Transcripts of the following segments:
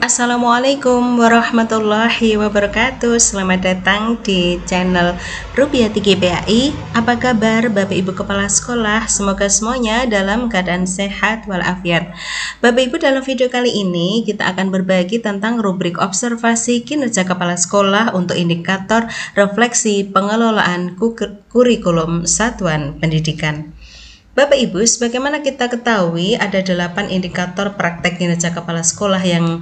Assalamualaikum warahmatullahi wabarakatuh. Selamat datang di channel Rubiati GPAI. Apa kabar Bapak Ibu Kepala Sekolah? Semoga semuanya dalam keadaan sehat walafiat. Bapak Ibu, dalam video kali ini kita akan berbagi tentang rubrik observasi kinerja kepala sekolah untuk indikator refleksi pengelolaan kurikulum satuan pendidikan. Bapak Ibu, sebagaimana kita ketahui ada 8 indikator praktek kinerja kepala sekolah yang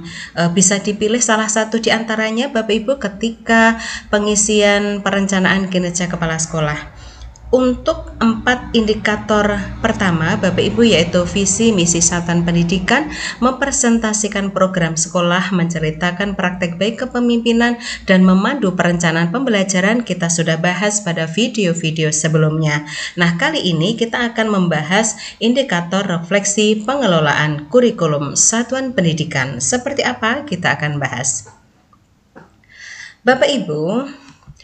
bisa dipilih salah satu di antaranya Bapak Ibu ketika pengisian perencanaan kinerja kepala sekolah. Untuk 4 indikator pertama Bapak Ibu yaitu visi misi satuan pendidikan, mempresentasikan program sekolah, menceritakan praktek baik kepemimpinan, dan memandu perencanaan pembelajaran kita sudah bahas pada video-video sebelumnya. Nah, kali ini kita akan membahas indikator refleksi pengelolaan kurikulum satuan pendidikan. Seperti apa? Kita akan bahas. Bapak Ibu,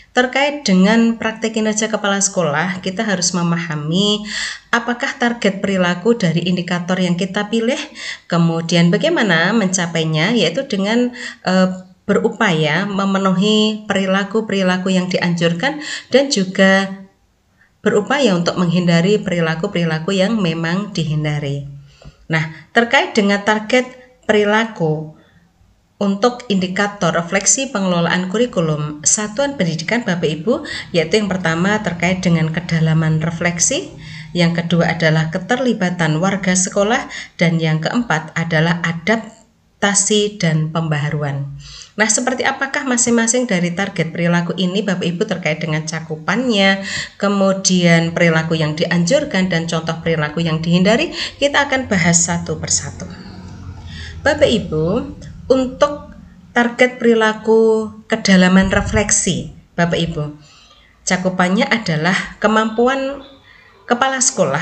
terkait dengan praktek kinerja kepala sekolah, kita harus memahami apakah target perilaku dari indikator yang kita pilih, kemudian bagaimana mencapainya, yaitu dengan berupaya memenuhi perilaku-perilaku yang dianjurkan dan juga berupaya untuk menghindari perilaku-perilaku yang memang dihindari. Nah, terkait dengan target perilaku untuk indikator refleksi pengelolaan kurikulum satuan pendidikan Bapak Ibu, yaitu yang pertama terkait dengan kedalaman refleksi, yang kedua adalah keterlibatan warga sekolah, dan yang keempat adalah adaptasi dan pembaharuan. Nah, seperti apakah masing-masing dari target perilaku ini Bapak Ibu terkait dengan cakupannya, kemudian perilaku yang dianjurkan dan contoh perilaku yang dihindari, kita akan bahas satu persatu. Bapak Ibu, untuk target perilaku kedalaman refleksi Bapak Ibu, cakupannya adalah kemampuan kepala sekolah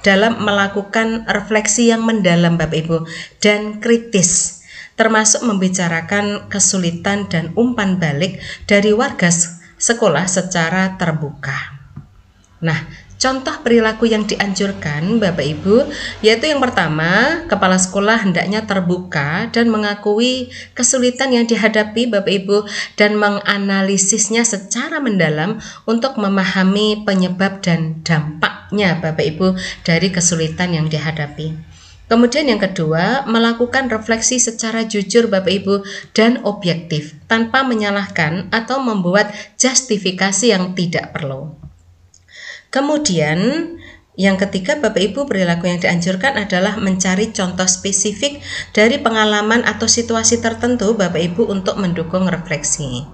dalam melakukan refleksi yang mendalam Bapak Ibu dan kritis, termasuk membicarakan kesulitan dan umpan balik dari warga sekolah secara terbuka. Nah, contoh perilaku yang dianjurkan Bapak Ibu yaitu yang pertama, kepala sekolah hendaknya terbuka dan mengakui kesulitan yang dihadapi Bapak Ibu dan menganalisisnya secara mendalam untuk memahami penyebab dan dampaknya Bapak Ibu dari kesulitan yang dihadapi. Kemudian yang kedua, melakukan refleksi secara jujur Bapak Ibu dan objektif tanpa menyalahkan atau membuat justifikasi yang tidak perlu. Kemudian yang ketiga Bapak Ibu, perilaku yang dianjurkan adalah mencari contoh spesifik dari pengalaman atau situasi tertentu Bapak Ibu untuk mendukung refleksi.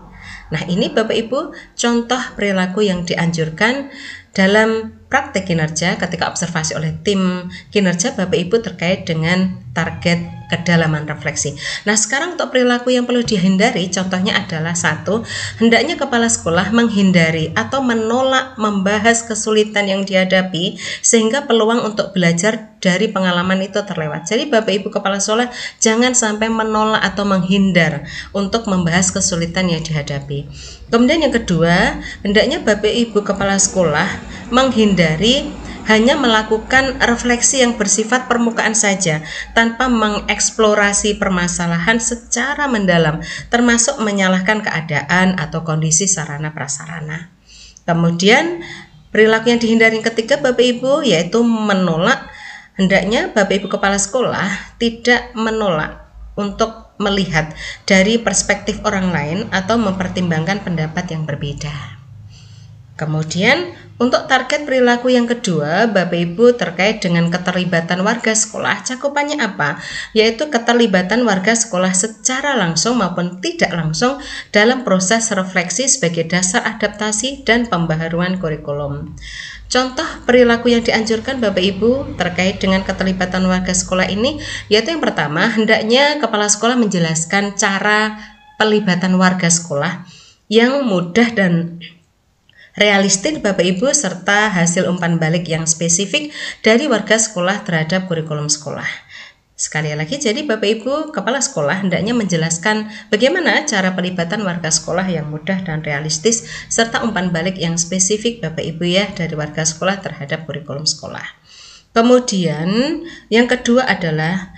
Nah, ini Bapak Ibu contoh perilaku yang dianjurkan dalam praktek kinerja ketika observasi oleh tim kinerja Bapak Ibu terkait dengan target kedalaman refleksi. Nah, sekarang untuk perilaku yang perlu dihindari, contohnya adalah satu, hendaknya kepala sekolah menghindari atau menolak membahas kesulitan yang dihadapi sehingga peluang untuk belajar dari pengalaman itu terlewat. Jadi Bapak Ibu kepala sekolah jangan sampai menolak atau menghindar untuk membahas kesulitan yang dihadapi. Kemudian yang kedua, hendaknya Bapak Ibu kepala sekolah menghindari hanya melakukan refleksi yang bersifat permukaan saja tanpa mengeksplorasi permasalahan secara mendalam, termasuk menyalahkan keadaan atau kondisi sarana prasarana. Kemudian perilaku yang dihindari yang ketiga Bapak Ibu yaitu menolak. Hendaknya Bapak Ibu kepala sekolah tidak menolak untuk melihat dari perspektif orang lain atau mempertimbangkan pendapat yang berbeda. Kemudian untuk target perilaku yang kedua Bapak Ibu terkait dengan keterlibatan warga sekolah, cakupannya apa? Yaitu keterlibatan warga sekolah secara langsung maupun tidak langsung dalam proses refleksi sebagai dasar adaptasi dan pembaharuan kurikulum. Contoh perilaku yang dianjurkan Bapak Ibu terkait dengan keterlibatan warga sekolah ini yaitu yang pertama, hendaknya kepala sekolah menjelaskan cara pelibatan warga sekolah yang mudah dan realistis Bapak Ibu serta hasil umpan balik yang spesifik dari warga sekolah terhadap kurikulum sekolah. Sekali lagi, jadi Bapak Ibu kepala sekolah hendaknya menjelaskan bagaimana cara pelibatan warga sekolah yang mudah dan realistis serta umpan balik yang spesifik Bapak Ibu ya dari warga sekolah terhadap kurikulum sekolah. Kemudian yang kedua adalah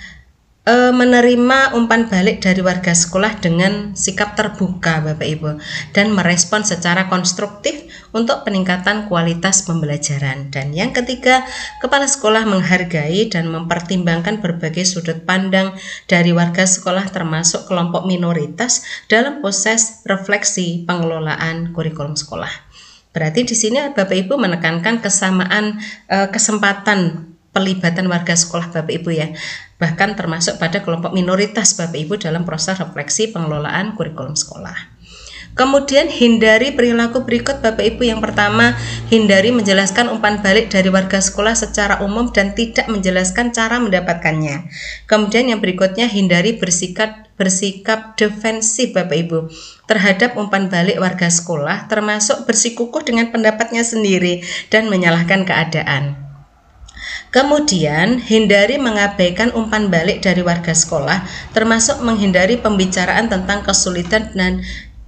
menerima umpan balik dari warga sekolah dengan sikap terbuka Bapak Ibu, dan merespon secara konstruktif untuk peningkatan kualitas pembelajaran. Dan yang ketiga, kepala sekolah menghargai dan mempertimbangkan berbagai sudut pandang dari warga sekolah termasuk kelompok minoritas dalam proses refleksi pengelolaan kurikulum sekolah. Berarti di sini Bapak Ibu menekankan kesamaan kesempatan pelibatan warga sekolah Bapak Ibu ya, bahkan termasuk pada kelompok minoritas Bapak Ibu dalam proses refleksi pengelolaan kurikulum sekolah. Kemudian hindari perilaku berikut Bapak Ibu. Yang pertama, hindari menjelaskan umpan balik dari warga sekolah secara umum dan tidak menjelaskan cara mendapatkannya. Kemudian yang berikutnya, hindari bersikap defensif Bapak Ibu terhadap umpan balik warga sekolah, termasuk bersikukuh dengan pendapatnya sendiri dan menyalahkan keadaan. Kemudian, hindari mengabaikan umpan balik dari warga sekolah, termasuk menghindari pembicaraan tentang kesulitan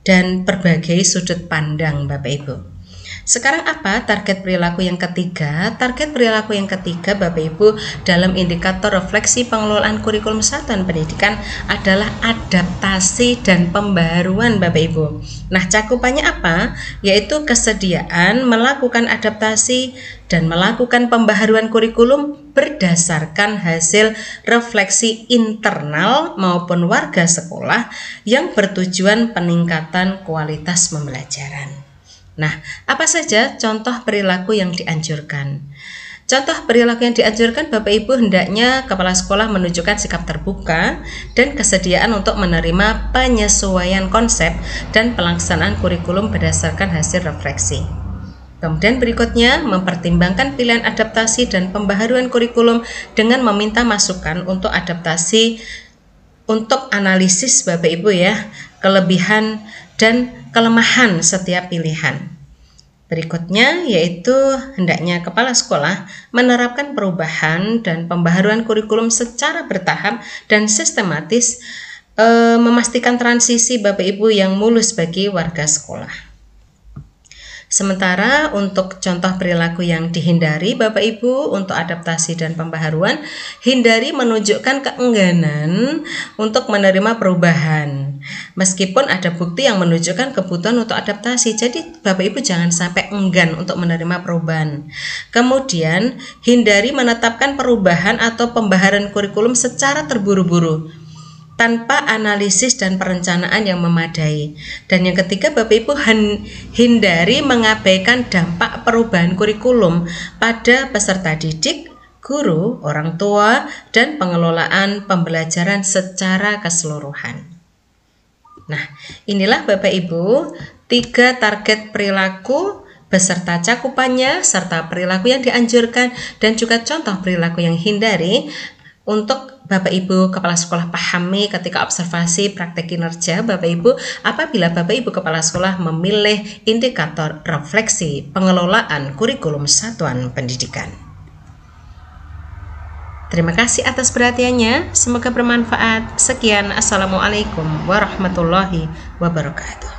dan berbagai sudut pandang Bapak Ibu. Sekarang apa target perilaku yang ketiga? Target perilaku yang ketiga Bapak Ibu dalam indikator refleksi pengelolaan kurikulum satuan pendidikan adalah adaptasi dan pembaharuan Bapak Ibu. Nah, cakupannya apa? Yaitu kesediaan melakukan adaptasi dan melakukan pembaharuan kurikulum berdasarkan hasil refleksi internal maupun warga sekolah yang bertujuan peningkatan kualitas pembelajaran. Nah, apa saja contoh perilaku yang dianjurkan? Contoh perilaku yang dianjurkan Bapak Ibu, hendaknya kepala sekolah menunjukkan sikap terbuka dan kesediaan untuk menerima penyesuaian konsep dan pelaksanaan kurikulum berdasarkan hasil refleksi. Kemudian berikutnya, mempertimbangkan pilihan adaptasi dan pembaharuan kurikulum dengan meminta masukan untuk adaptasi untuk analisis Bapak Ibu ya, kelebihan dan kelemahan setiap pilihan. Berikutnya yaitu hendaknya kepala sekolah menerapkan perubahan dan pembaharuan kurikulum secara bertahap dan sistematis, memastikan transisi Bapak Ibu yang mulus bagi warga sekolah. Sementara untuk contoh perilaku yang dihindari Bapak Ibu untuk adaptasi dan pembaharuan, hindari menunjukkan keengganan untuk menerima perubahan meskipun ada bukti yang menunjukkan kebutuhan untuk adaptasi. Jadi Bapak Ibu jangan sampai enggan untuk menerima perubahan. Kemudian hindari menetapkan perubahan atau pembaharuan kurikulum secara terburu-buru tanpa analisis dan perencanaan yang memadai. Dan yang ketiga Bapak Ibu, hindari mengabaikan dampak perubahan kurikulum pada peserta didik, guru, orang tua, dan pengelolaan pembelajaran secara keseluruhan. Nah, inilah Bapak Ibu 3 target perilaku beserta cakupannya serta perilaku yang dianjurkan dan juga contoh perilaku yang hindari untuk Bapak Ibu Kepala Sekolah pahami ketika observasi praktek kinerja Bapak Ibu apabila Bapak Ibu Kepala Sekolah memilih indikator refleksi pengelolaan kurikulum satuan pendidikan. Terima kasih atas perhatiannya, semoga bermanfaat. Sekian, Assalamualaikum warahmatullahi wabarakatuh.